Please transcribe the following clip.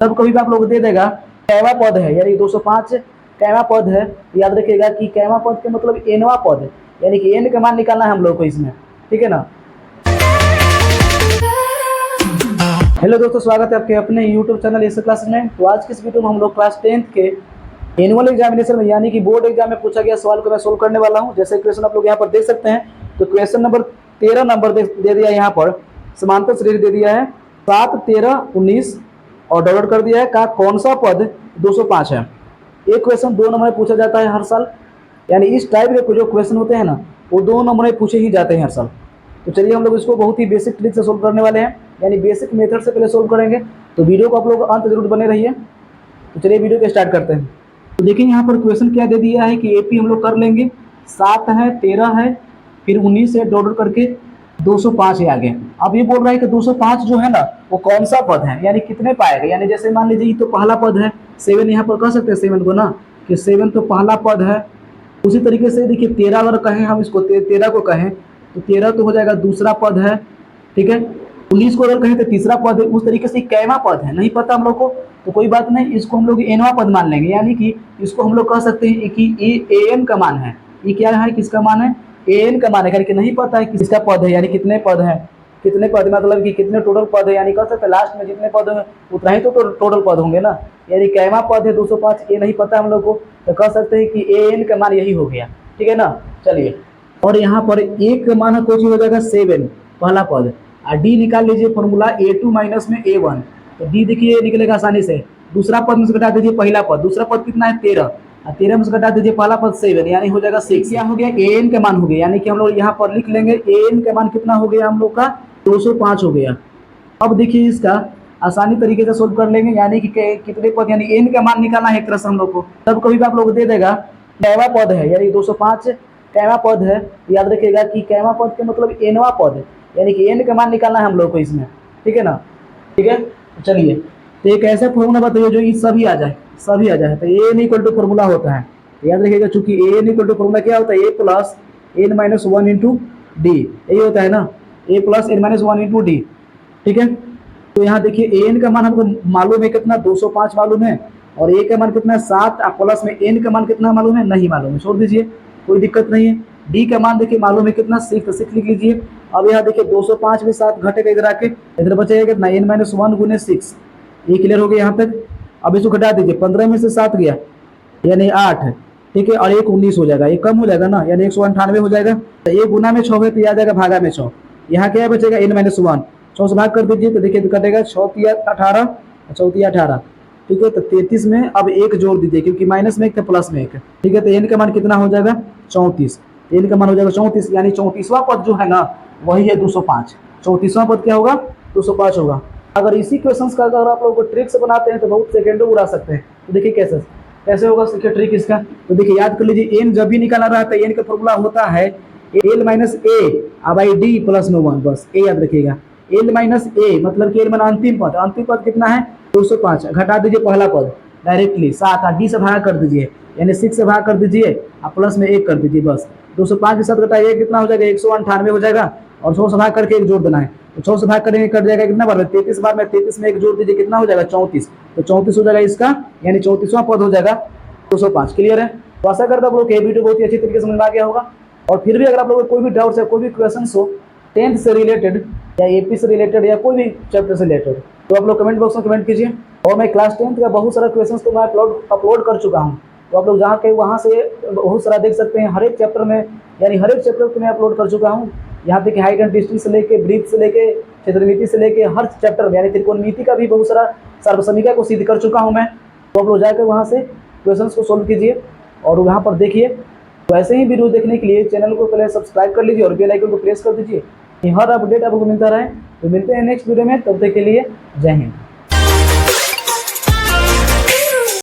तब कभी भी आप लोग दे देगा कैवा पद है, यानी 205 कैवा पद है। याद रखिएगा कि कैवा पद के मतलब एनवा पद है, यानी कि एन का मान निकालना है हम लोग को इसमें, ठीक है ना। हेलो दोस्तों, स्वागत है आपके अपने यूट्यूब चैनल एस क्लास में। तो आज की इस वीडियो में हम लोग क्लास 10th के एनुअल एग्जामिनेशन में यानी कि बोर्ड एग्जाम में पूछा गया सवाल को मैं सोल्व करने वाला हूं। जैसे क्वेश्चन आप लोग यहाँ पर देख सकते हैं, तो क्वेश्चन नंबर 13 नंबर दे दिया यहाँ पर, समांतर श्रेणी दे दिया है 7, 13, 19 और डाउनलोड कर दिया है का कौन सा पद 205 है। एक क्वेश्चन 2 नंबर में पूछा जाता है हर साल, यानी इस टाइप के जो क्वेश्चन होते हैं ना वो 2 नंबर में पूछे ही जाते हैं हर साल। तो चलिए हम लोग इसको बहुत ही बेसिक ट्रिक से सोल्व करने वाले हैं, यानी बेसिक मेथड से पहले सोल्व करेंगे। तो वीडियो को आप लोग अंत जरूर बने रहिए। तो चलिए वीडियो को स्टार्ट करते हैं। तो देखिए यहाँ पर क्वेश्चन क्या दे दिया है कि एपी हम लोग कर लेंगे, 7 है, 13 है, फिर 19 है, डॉट करके 205 है आगे। अब ये बोल रहा है कि 205 जो है ना वो कौन सा पद है, यानी कितने पाएगा। यानी जैसे मान लीजिए ये तो पहला पद है, 7 यहाँ पर कह सकते हैं 7 को ना, कि 7 तो पहला पद है। उसी तरीके से देखिए 13 अगर कहें हम इसको 13 को कहें तो 13 तो हो जाएगा दूसरा पद है, ठीक है। 19 को अगर कहें तो तीसरा पद है। उस तरीके से कैवा पद है नहीं पता हम लोग को, तो कोई बात नहीं, इसको हम लोग एनवा पद मान लेंगे। यानी कि इसको हम लोग कह सकते हैं कि ए एन का मान है। ये क्या है, किसका मान है, ए एन का मान है, यानी कि नहीं पता है किसका पद है, यानी कितने पद है, कितने पद मतलब कि कितने टोटल पद है, यानी कह सकते हैं लास्ट में जितने पद होंगे उतना ही तो टोटल पद होंगे ना। यानी कैवा पद है 205, ये नहीं पता हम लोग को, तो कह सकते हैं कि ए एन का मान यही हो गया, ठीक है ना। चलिए, और यहाँ पर एक का मान कोई हो जाएगा 7 पहला पद, और डी निकाल लीजिए फॉर्मूला A2 माइनस में A1, तो डी देखिए निकलेगा आसानी से। दूसरा पद में से घटा दीजिए पहला पद, दूसरा पद कितना है 13, और 13 में से घटा दीजिए पहला पद 7, यानी हो जाएगा 6। क्या हो गया, एन का मान हो गया, यानी कि हम लोग यहाँ पर लिख लेंगे एन का मान कितना हो गया हम लोग का 205 हो गया। अब देखिए इसका आसानी तरीके से सोल्व कर लेंगे, यानी कि कितने पद, यानी एन का मान निकालना है एक तरह से हम लोग को। तब कभी भी आप लोग दे देगा कैवा पद है, यानी 205 कैवा पद है। याद रखिएगा कि कैवा पद के मतलब एनवा पद है, यानी कि एन का मान निकालना है हम लोग को इसमें, ठीक है ना। ठीक है, तो चलिए, तो एक ऐसा फॉर्मूला बताइए जो ये सभी आ जाए, सभी आ जाए। तो A N equal to formula होता है, याद रखिएगा, चूंकि A N equal to formula क्या होता है, A plus N minus 1 into D, यही होता है ना, A plus N minus 1 into D, ठीक है। तो यहाँ देखिए ए एन का मान हमको मालूम है कितना 205 मालूम है, और ए का मान कितना है 7, प्लस में एन का मान कितना मालूम है, नहीं मालूम है, छोड़ दीजिए, कोई दिक्कत नहीं है। डी का मान देखिए मालूम है कितना 6, तो 6 लिख लीजिए। अब यहाँ देखिए 205 में 7 घटेगा इधर आके, इधर बचेगा कितना n माइनस 1 गुने 6, ये क्लियर हो गया यहाँ तक। अब इसको घटा दीजिए, 15 में से 7 गया यानी 8, ठीक है, और 1 19 हो जाएगा, ये कम हो जाएगा ना, यानी 198 हो जाएगा। तो 1 गुना में 6 है तो आ जाएगा भागा में 6, यहाँ क्या बचेगा n माइनस 1, 6 से भाग कर दीजिए तो देखिए कटेगा 6 तिया 18, 4 तिया 18, ठीक है। तो 33 में अब 1 जोड़ दीजिए, क्योंकि माइनस में 1 तो प्लस में 1, ठीक है। तो एन का मान कितना हो जाएगा 34, एन का मान हो जाएगा 34, यानी 34वां पद जो है ना वही है 205। 34वां पद क्या होगा, 205 होगा। अगर इसी क्वेश्चंस का अगर आप लोग को ट्रिक से बनाते हैं तो बहुत सेकेंडों उड़ा सकते हैं। तो देखिए कैसे कैसे होगा, सीखिए ट्रिक इसका। तो देखिए याद कर लीजिए, एन जब भी निकाला रहा था एन का फॉर्मूला होता है L minus A by D plus में 1, बस ए याद रखिएगा, एल माइनस ए मतलब कि एल माना अंतिम पद कितना है 205, घटा दीजिए पहला पद डायरेक्टली 7, और डी से भाग कर दीजिए, यानी 6 से भाग कर दीजिए, और प्लस में 1 कर दीजिए, बस 205 के साथ घटाइए कितना हो जाएगा 198 हो जाएगा, और 6 से भाग करके 1 जोड़ देना है। तो 6 से भाग करेंगे कट जाएगा कितना बार में 33 बार में, 33 में 1 जोड़ दीजिए कितना हो जाएगा 34, तो 34 हो जाएगा इसका, यानी 34वां पद हो जाएगा 205। क्लियर है। तो आशा करता हूं आप लोग को ये वीडियो बहुत ही अच्छी तरीके से समझ में आ गया होगा। और फिर भी अगर आप लोगों को कोई भी डाउट्स है, कोई भी क्वेश्चन हो 10th से रिलेटेड या एपी से रिलेटेड या कोई भी चैप्टर से रिलेटेड, तो आप लोग कमेंट बॉक्स में कमेंट कीजिए। और मैं क्लास 10th का बहुत सारा क्वेश्चन तो मैं अपलोड कर चुका हूँ, तो आप लोग जहाँ के वहाँ से बहुत सारा देख सकते हैं। हर एक चैप्टर में, यानी हर एक चैप्टर को मैं अपलोड कर चुका हूँ। यहाँ तक कि हाइट एंड डिस्टेंस से लेके, ब्रीथ से लेके, क्षेत्रमिति से लेके, हर चैप्टर में, यानी त्रिकोणमिति का भी बहुत सारा सर्वसमीका को सिद्ध कर चुका हूँ मैं। तो आप लोग जाकर वहाँ से क्वेश्चन को सोल्व कीजिए और वहाँ पर देखिए। तो ऐसे ही वीडियो देखने के लिए चैनल को पहले सब्सक्राइब कर लीजिए और बेल आइकन को प्रेस कर दीजिए, हर अपडेट आपको मिलता रहे। तो मिलते हैं नेक्स्ट वीडियो में, तब तक के लिए जय हिंद।